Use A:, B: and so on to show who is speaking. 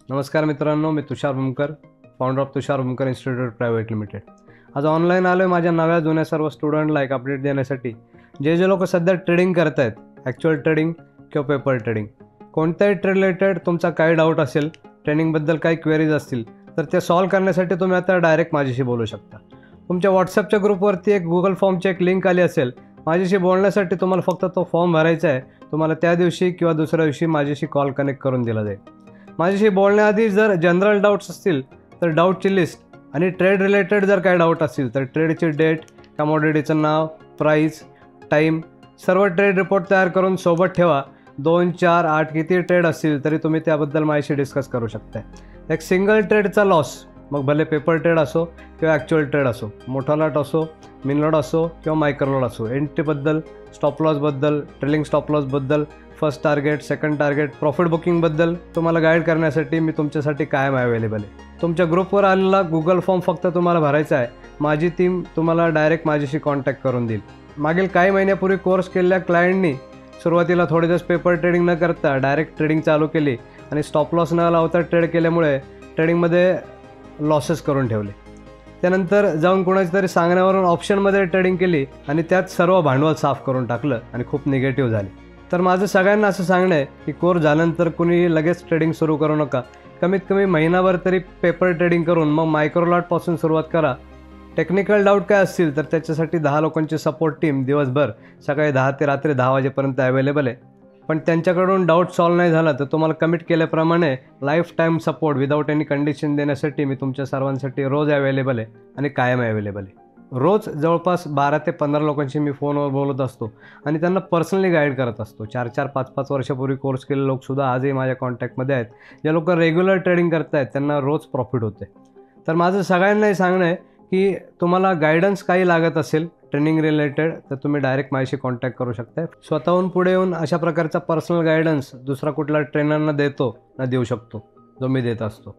A: नमस्कार मित्रांनो, मी Tushar Bhumkar, founder of Tushar Bhumkar institute private limited. आज ऑनलाईन आलो आहे माझ्या नव्या जुन्या सर्व स्टुडंटला एक अपडेट देण्यासाठी. जे लोक सध्या ट्रेडिंग करत आहेत, ॲक्च्युअल ट्रेडिंग किंवा पेपर ट्रेडिंग, कोणत्याही ट्रेड रिलेटेड तुमचा काही डाऊट असेल, ट्रेडिंगबद्दल काही क्वेरीज असतील तर ते सॉल्व करण्यासाठी तुम्ही आता डायरेक्ट माझ्याशी बोलू शकता. तुमच्या व्हॉट्सअपच्या ग्रुपवरती एक गुगल फॉर्मची एक लिंक आली असेल. माझ्याशी बोलण्यासाठी तुम्हाला फक्त तो फॉर्म भरायचा आहे. तुम्हाला त्या दिवशी किंवा दुसऱ्या दिवशी माझ्याशी कॉल कनेक्ट करून दिला जाईल. माझ्याशी बोलण्याआधी जर जनरल डाऊट्स असतील तर डाऊटची लिस्ट आणि ट्रेड रिलेटेड जर काही डाऊट असतील तर ट्रेडची डेट, कमोडिटीचं नाव, प्राईस, टाईम, सर्व ट्रेड रिपोर्ट तयार करून सोबत ठेवा. 2, 4, 8 किती ट्रेड असतील तरी तुम्ही त्याबद्दल माझ्याशी डिस्कस करू शकता. एक सिंगल ट्रेडचा लॉस, मग भले पेपर ट्रेड असो किंवा ॲक्च्युअल ट्रेड असो, मोठा लॉट असो, मिन लॉट असो किंवा मायक्रो लॉट असो, एंट्रीबद्दल, स्टॉप लॉसबद्दल, ट्रेलिंग स्टॉप लॉसबद्दल, first target, second target, profit बुकिंगबद्दल तुम्हाला गाईड करण्यासाठी मी तुमच्यासाठी कायम अवेलेबल आहे. तुमच्या ग्रुपवर आलेला गुगल फॉर्म फक्त तुम्हाला भरायचा आहे. माझी टीम तुम्हाला डायरेक्ट माझ्याशी कॉन्टॅक्ट करून देईल. मागील काही महिन्यापूर्वी कोर्स केलेल्या क्लायंटनी सुरुवातीला थोडे दिवस पेपर ट्रेडिंग न करता डायरेक्ट ट्रेडिंग चालू केली आणि स्टॉप लॉस न लावता ट्रेड केल्यामुळे ट्रेडिंगमध्ये लॉसेस करून ठेवले. त्यानंतर जाऊन कोणाच्या तरी सांगण्यावरून ऑप्शनमध्ये ट्रेडिंग केली आणि त्यात सर्व भांडवल साफ करून टाकलं आणि खूप निगेटिव्ह झाले. तर माझं सगळ्यांना असं सांगणं आहे की कोर्स झाल्यानंतर कुणी लगेच ट्रेडिंग सुरू करू नका. कमीत कमी महिनाभर तरी पेपर ट्रेडिंग करून मग मायक्रो लॉटपासून सुरुवात करा. टेक्निकल डाऊट काय असतील तर त्याच्यासाठी 10 लोकांची सपोर्ट टीम दिवसभर सकाळी 10 ते रात्री 10 वाजेपर्यंत अवेलेबल आहे. पण त्यांच्याकडून डाऊट सॉल्व नाही झाला तर तुम्हाला कमिट केल्याप्रमाणे life time support without any condition देण्यासाठी मी तुमच्या सर्वांसाठी रोज अवेलेबल आहे आणि कायम अवेलेबल आहे. रोज जवळपास 12 ते 15 लोकांशी मी फोनवर बोलत असतो आणि त्यांना पर्सनली गाईड करत असतो. 4-4, 5-5 वर्षापूर्वी कोर्स केलेले लोकसुद्धा आजही माझ्या कॉन्टॅक्टमध्ये आहेत. जे लोक रेग्युलर ट्रेडिंग करत आहेत त्यांना रोज प्रॉफिट होते. तर माझं सगळ्यांनाही सांगणं आहे की तुम्हाला गायडन्स काही लागत असेल ट्रेनिंग रिलेटेड तर तुम्ही डायरेक्ट माझ्याशी कॉन्टॅक्ट करू शकता. स्वतःहून पुढे येऊन अशा प्रकारचा पर्सनल गायडन्स दुसरा कुठला ट्रेनरना देतो ना देऊ शकतो जो मी देत असतो.